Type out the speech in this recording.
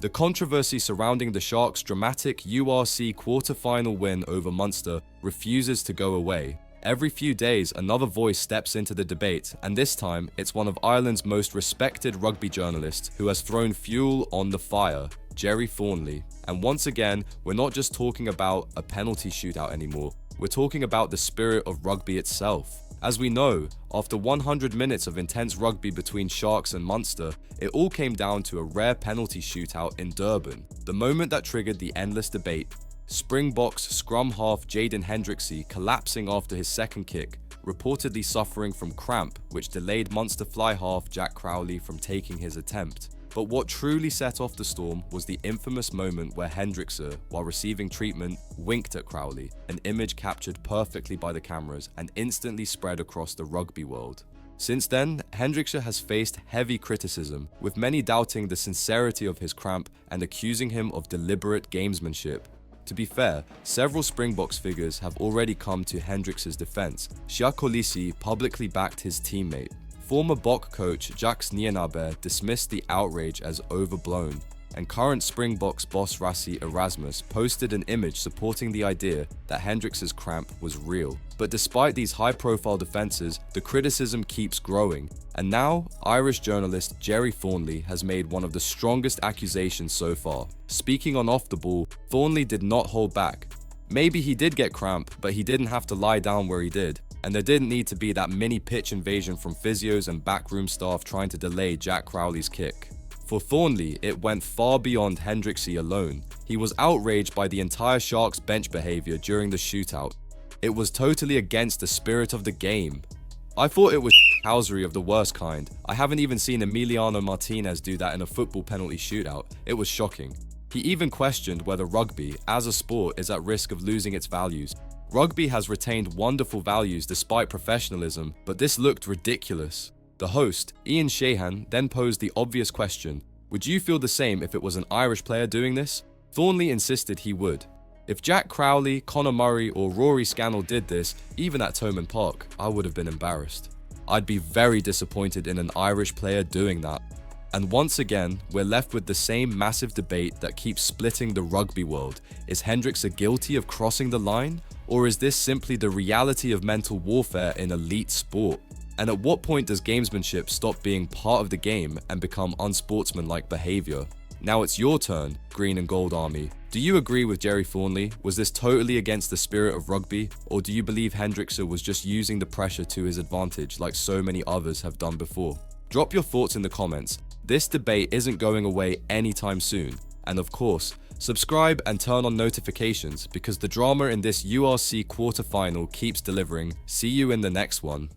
The controversy surrounding the Sharks' dramatic URC quarter-final win over Munster refuses to go away. Every few days, another voice steps into the debate, and this time, it's one of Ireland's most respected rugby journalists who has thrown fuel on the fire, Gerry Thornley. And once again, we're not just talking about a penalty shootout anymore, we're talking about the spirit of rugby itself. As we know, after 100 minutes of intense rugby between Sharks and Munster, it all came down to a rare penalty shootout in Durban, the moment that triggered the endless debate. Springboks scrum half Jaden Hendrickse collapsing after his second kick, reportedly suffering from cramp, which delayed Munster fly half Jack Crowley from taking his attempt. But what truly set off the storm was the infamous moment where Hendrickse, while receiving treatment, winked at Crowley, an image captured perfectly by the cameras and instantly spread across the rugby world. Since then, Hendrickse has faced heavy criticism, with many doubting the sincerity of his cramp and accusing him of deliberate gamesmanship. To be fair, several Springboks figures have already come to Hendrickse's defense. Sia Kolisi publicly backed his teammate. Former Bok coach Jacques Nienaber dismissed the outrage as overblown, and current Springboks boss Rassie Erasmus posted an image supporting the idea that Hendrickse's cramp was real. But despite these high-profile defenses, the criticism keeps growing, and now Irish journalist Gerry Thornley has made one of the strongest accusations so far. Speaking on Off the Ball, Thornley did not hold back. Maybe he did get cramp, but he didn't have to lie down where he did. And there didn't need to be that mini pitch invasion from physios and backroom staff trying to delay Jack Crowley's kick. For Thornley, it went far beyond Hendrickse alone. He was outraged by the entire Sharks bench behavior during the shootout. It was totally against the spirit of the game. I thought it was housery of the worst kind. I haven't even seen Emiliano Martinez do that in a football penalty shootout. It was shocking. He even questioned whether rugby, as a sport, is at risk of losing its values. Rugby has retained wonderful values despite professionalism, but this looked ridiculous. The host, Ian Sheahan, then posed the obvious question: would you feel the same if it was an Irish player doing this? Thornley insisted he would. If Jack Crowley, Conor Murray or Rory Scannell did this, even at Thomond Park, I would have been embarrassed. I'd be very disappointed in an Irish player doing that. And once again, we're left with the same massive debate that keeps splitting the rugby world. Is Hendrickse guilty of crossing the line? Or is this simply the reality of mental warfare in elite sport? And at what point does gamesmanship stop being part of the game and become unsportsmanlike behavior? Now it's your turn, Green and Gold Army. Do you agree with Gerry Thornley? Was this totally against the spirit of rugby? Or do you believe Hendrickse was just using the pressure to his advantage like so many others have done before? Drop your thoughts in the comments. This debate isn't going away anytime soon. And of course, subscribe and turn on notifications because the drama in this URC quarterfinal keeps delivering. See you in the next one.